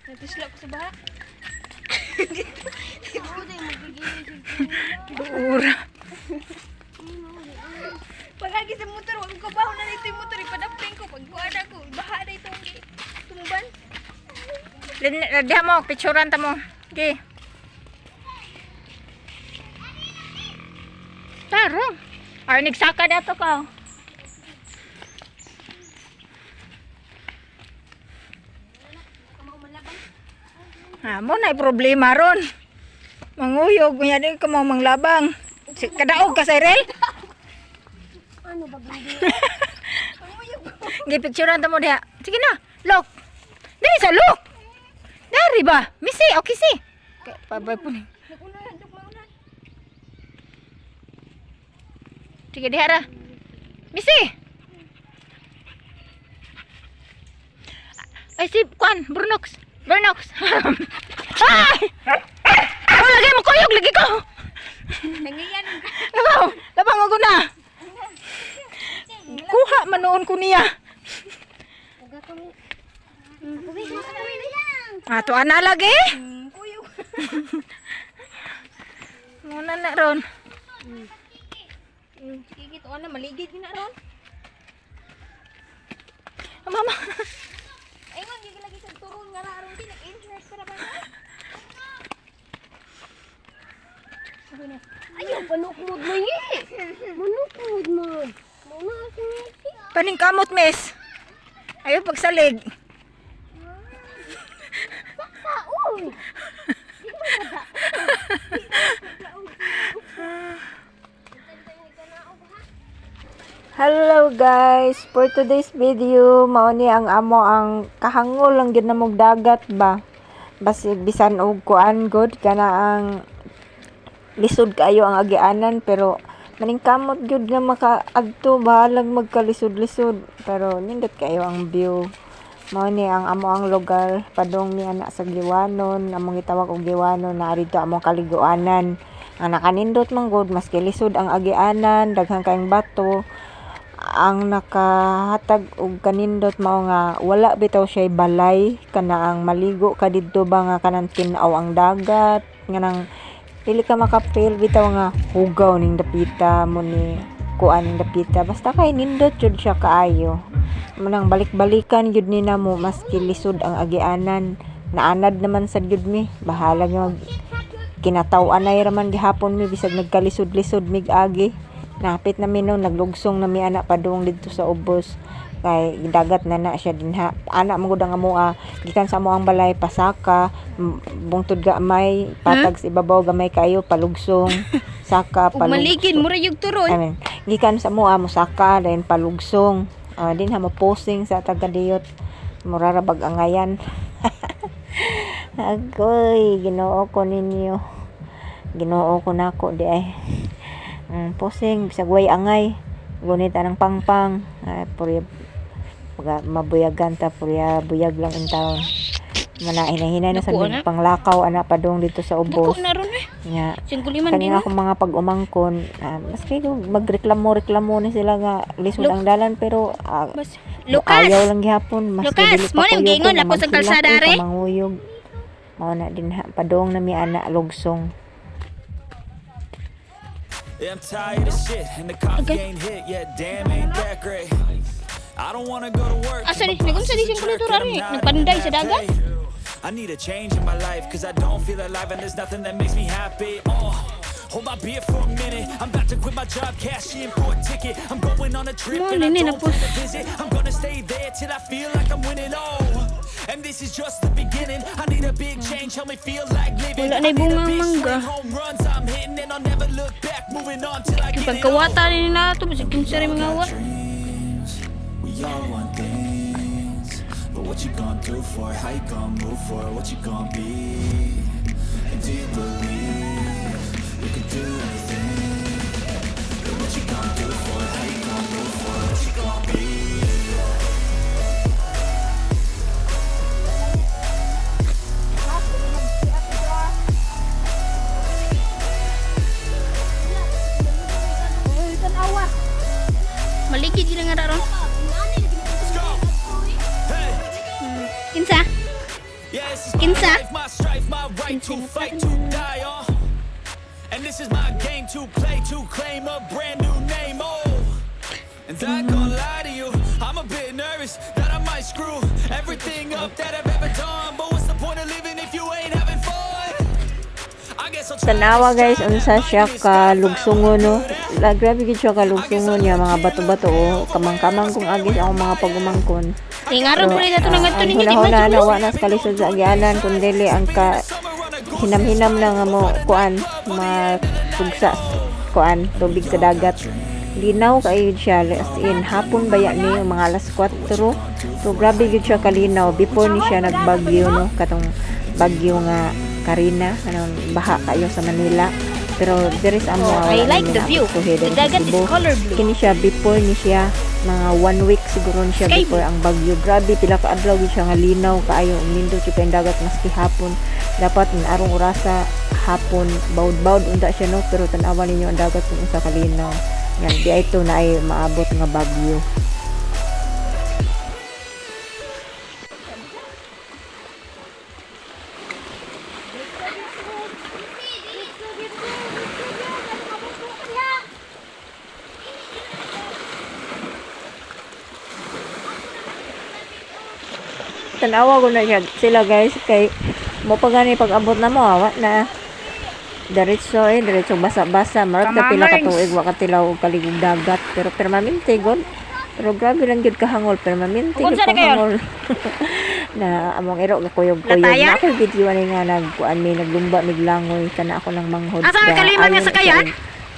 Natisla ko sa baha. Duura. Pagagi sa motor, wag ko baho na ito yung motor. Ipadapin ko. Pag buwan ako, baha na itong tumban. Diha mo, picturean ta mo. Okay. Taro. Or nagsaka dato ka. Mo na problema ron. Manguyog kunya din ka mo manglabang. Kadaog ka sa rel. Ano ba gindi? Gi picturean ta mo diha. Sige na. Look. Dili sa look. Dari ba? Misi, okay si. Pabay po ni. Nagunahan, dok maunan. Sige diha ra. Misi. Ay si Kwan, Brunox. Brunox. Ay! Oh, lagi mo kuyog lagi ko. Nangiyan ka. Labang ako na. Kuha manoon ko niya. Taga ka mo. Ato ana lagi. Kuyo. Muna na ron. Sige, ito na, maligid na ron. Mama. Ay, nga, gigilagi sa turun nga laron din. Nag-interest ka na ba na? Ayaw, panukmod mo yun. Manukmod mo. Muna, sinisi. Paning kamot, miss. Ayaw pagsalig. Saon! Hello guys, for today's video, mao ni ang amo ang kahangol lang gyud namog dagat ba. Basi bisan og kuan good kana ang lisod kaayo ang agianan pero maning kamot gyud nga makaadto bahalag magkalisod-lisod pero nindot kayo ang view. Mao ni ang amo ang lugar padong ni ana sa Giwanon, among gitawag og Giwanon na arito among kaliguanan. Ang nakanindot man good maski lisod ang agianan, daghang kaayong bato. Ang nakahatag og kanindot mao nga wala bitaw siya balay kana ang maligo ka didto ba nga kanang tin-aw ang dagat nga nang dili ka makapil bitaw nga hugaw ning dapita mo ni kuan ning dapita basta kay nindot jud siya kaayo manang balik-balikan jud ni namo maski lisod ang agianan naanad naman sad jud mi bahala nga kinataw anay raman gihapon mi bisag nagkalisod-lisod mig agi. Napit na minon naglugsong na mi anak padung didto sa ubos kay dagat na siya dinha anak mo gud ang amoa gikan sa amoang balay pasaka bungtod gamay patag sa ibabaw gamay kayo palugsong saka Ug maligid mo ra yung turon. I mean, gikan sa amoa mo saka then palugsong din ha mo posing sa taga-diyot murarabag angayan. Agoy Ginoo ko ninyo Ginoo ko nako di ay posing bisag way angay gunit anang pangpang purya mabuyagan ta purya buyag lang in town manahinay na sa panglakaw ana padung dito sa ubos Dako na ron nya Singkuliman din. kanina akong mga pag-umangkon maski magreklamo ni sila nga lisod ang dalan pero Lucas. ayaw lang gihapon mas Lucas, mo nang gingon lapos ang kalsada re. manguyog mao na din padung na mi ana lugsong. Yeah, I'm tired of shit and the coffee ain't hit yet. Damn, ain't that great. I don't wanna go to work. Asa ni nagumsa di siyang kultura rin. Nagpanday sa dagat. I need a change in my life cause I don't feel alive and there's nothing that makes me happy. Hold my beer for a minute. I'm about to quit my job, cash in for a ticket. I'm going on a trip and I don't plan to visit. I'm gonna stay there till I feel like I'm winning. And this is just the beginning. I need a big change, help me feel like living. Wala na bunga mangga. Home runs I'm hitting and I'll never look back. Moving on till I get it Pagkawata ni na to bisag kinsa rin mga wa. We all want things, but what you gonna do for it? How you gonna move for it? What you gonna be? And do you believe you can do anything? But what you gonna do for it? How you gonna move for it? What you gonna be? Maligid gid nga ron. Let's go. Hey. Kinsa? Yeah, it's This is my Kinsa? life, my strife, my right to fight, to die, and this is my game to play, to claim a brand new name, and I ain't gonna lie to you, I'm a bit nervous that I might screw everything up that I've ever done. But what's the point of living if you ain't having fun? I guess I'll try Tanawa this guys, unsa siya ka lugsungon no. La grabe gid siya ka lugsungon niya mga bato-bato o kamang-kamang kung agis ako mga pagumangkon. Ingaro po rin ito ng ito Ang ninyo. Di huna-huna ba? na wa na sa kalisod sa agyanan kundi ang ka hinam-hinam na nga mo kuan matugsa kuan tubig sa dagat. Linaw kayo siya as in hapon baya ni mga alas 4 so grabe gid siya kalinaw before ni siya nagbagyo no katong bagyo nga Karina anong baha kayo sa Manila pero there is amo I like the view. The dagat is color blue. kini siya before ni siya mga 1 week siguro ni siya Sky before ang bagyo grabe pila ka adlaw gid siya nga linaw kaayo nindot siya kay dagat maski hapon dapat arong orasa hapon bawd-bawd unta siya no pero tan-awa ninyo ang dagat kung usa ka linaw yan di ito na ay maabot nga bagyo. Tanawa ko na siya sila guys kay mo pa gani pag abot na mo awa na diretso basa-basa marat ka pila ka tuig wa ka tilaw og kaligog dagat pero permanente god pero grabe lang gid kahangol permanente gid kahangol na among iro ga kuyog-kuyog Latayan? na ako video ani nga nagkuan mi naglumba miglangoy kana ako lang manghod Asa ka kalima nga sakayan?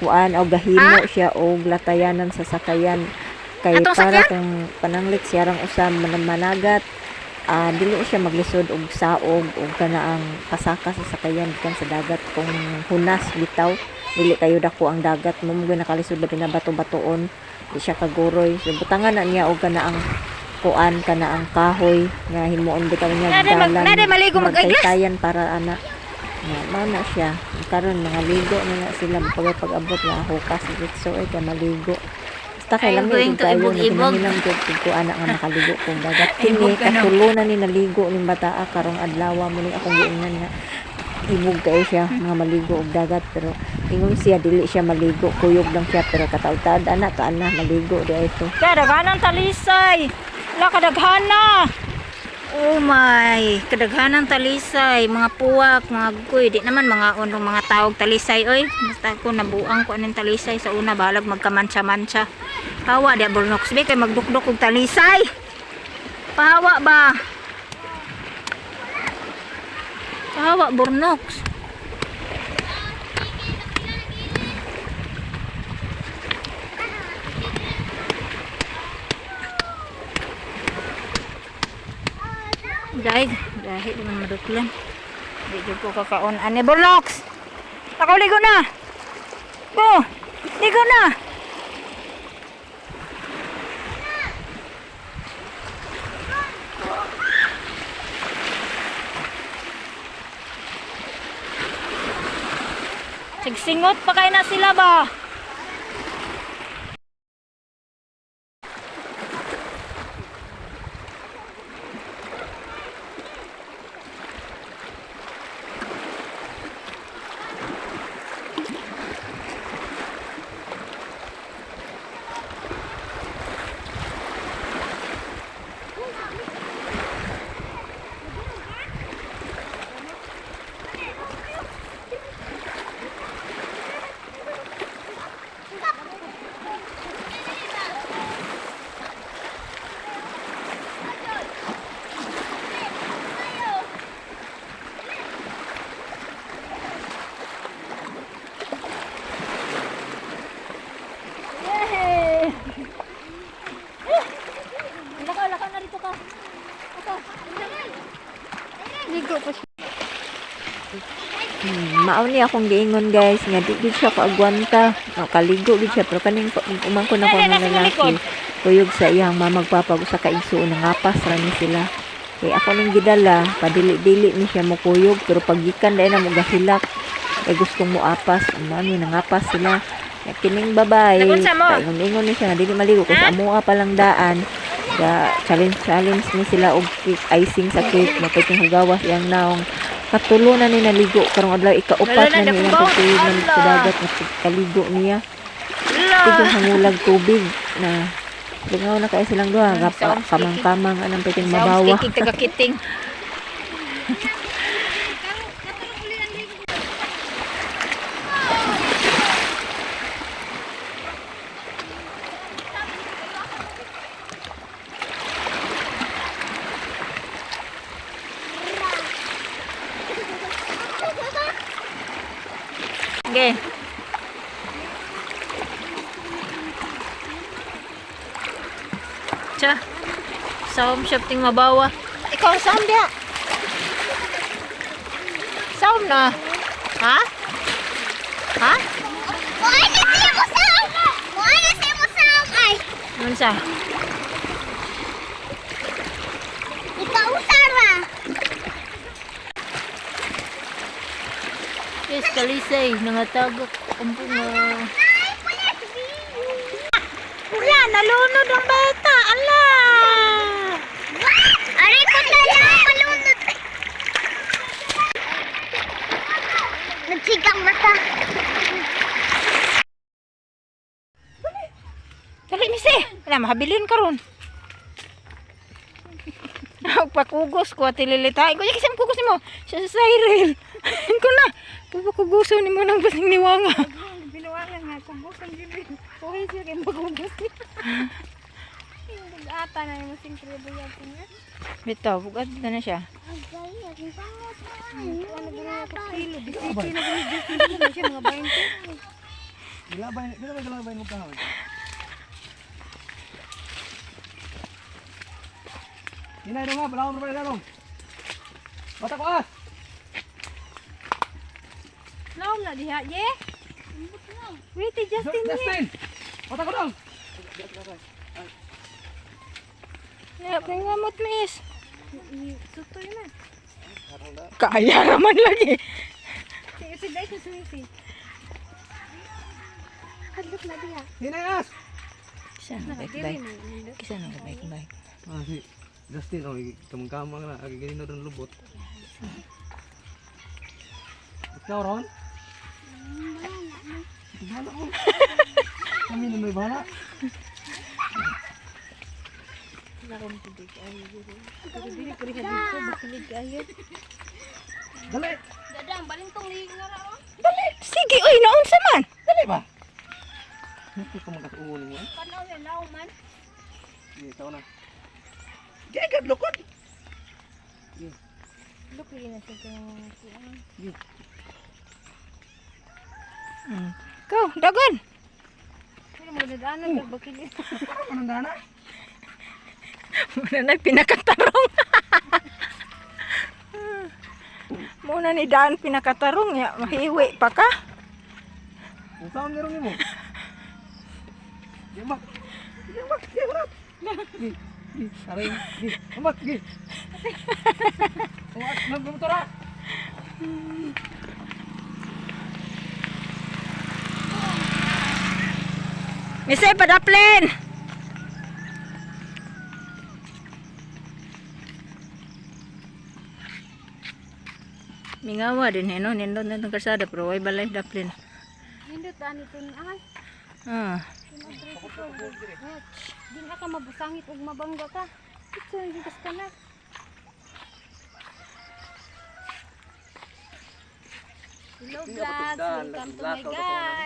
kuan o gahimo siya og latayanan sa sakayan kay Atong para sakyan? kung pananglit siya rang usam managat dili siya maglisod og saog og kana ang kasaka sa sakayan kan sa dagat kung hunas bitaw dili kayo dako ang dagat mo mo nakalisod labi na bato-batoon di siya kaguroy so butangan na niya og kana ang kuan kana ang kahoy nga himuon bitaw niya Nade maligo mag-aglas. magtaytayan para ana mao na siya karon mga ligo na sila pag-abot nga hukas so ay ka maligo basta kay I'm lamig going to kayo ibog-ibog. naghinang jud ko anak nga makaligo kung dagat Ibog kini ka na. katulunan ni naligo ning bataa karong adlaw mo ni akong giingnan nga ibog kayo siya mga maligo og dagat pero ingon siya dili siya maligo kuyog lang siya pero kataud-taud anak ka ana maligo di ito Kadaghanan talisay. La kadaghana. Oh my, kadaghanan talisay, mga puwak, mga gugoy, di naman mga unong mga tawag talisay oy. Basta ako nabuang ko aning talisay sa una balag magkamantsa-mantsa. Hawa di burnox be kay magdukdok og talisay. Pahawa ba? Pahawa burnox. Dahil naman maduklan. Hindi ko kakaon. Ane, Burnox! Ako, ligo na! Go! Ligo na! Sigsingot pa kayo na sila ba? Laka na rito ka. Ligo pa siya. Mao ni akong giingon guys nga di gid siya kaagwanta kaligo gid siya pero kaning umangko na ko nga lalaki kuyog sa iyang mamagpapag sa kaigsuon nga ngapas ra ni sila kay ako ning gidala padili-dili ni siya mo kuyog pero paggikan dai na mo gahilak kay gustong mo apas ano nangapas sila kining babae Nagunsa mo? ingon ni siya nga dili maligo kung sa amoa pa lang daan challenge ni sila og cake icing sa cake mapay kang hugawas yang naong katulo na ni naligo karong adlaw ikaupat Wala na, na ni dapat pagtuig ba? ng sa dagat na kaligo niya Ala. tigang hangulag tubig na lingaw na kaya silang duha Sounds kamang-kamang anang pwedeng Sounds mabawa kikig taga-kiting. Okay. Cha. Saum shop ting mabawa. Ikaw saum dia. Saum na. Ha? Ha? Unsa? Yes, kalisay nangatagak kampung na. Wala, nalunod ang bata. Ala. Nagsigang mata. Dali ni si. Wala, mahabilin ka ron. Pagpakugos ko at ililitain ko. Yakisam kugos ni mo. Siya sa Cyril. Ko na. Pagpakuguso ni mo ng basing niwanga. Binuwala nga kung bukang gilid. Uy, siya kayo magugos niya. Ata na yung masing kribo yakin niya. Bitaw, bugad na siya. Ang gaya, yung pangot na. Ano ba nga ito kilo? Bisiti na kami bisiti na siya mga 20. Gilabay mo kahon. Hinay dong nga, balakon mo pa nila dong. Bata ko as! Laom na diha, ye? Wait, Justin, ye. Justin! Bata ko dong! Ya, pengamot miss. Sutoy na. Kaya naman lagi. Si Day ko suwisi. Hadlok na diha. Hinay as! Kisa na baik-baik. Kisa na baik-baik. Ah, si Justin, oh, kamang-kamang na. Agi ganino rin lubot. Ikaw, Ron? Bahala ko. Kami na may bahala. Dali! Dadang, balintong liig na raon. Dali, sige, oy, naunsa man. Dali ba? Hindi ko magkatuunin mo. Panaw yan, lao man. Sige, ikaw na. Gagad, lukod! Lukli na siya kung Go, dagan. ano mo dadaanan ka bakili. Anong dana? Muna na pinakatarong. Muna ni Daan pinakatarong ya, mahiwi pa ka. Kung saan meron mo? Di, mak! Di, mak! Di, harap! Di, di, aray, di, mak, di! Umat, nagbumotora! Misay padaplin. Mingawa din no, nindot na itong karsada pero way balay daplin. Hindot ani tin ay. Ah, Di na ka mabusangit ug mabangga ka. Ito yung gigas ka na. Hello guys, welcome to my guys.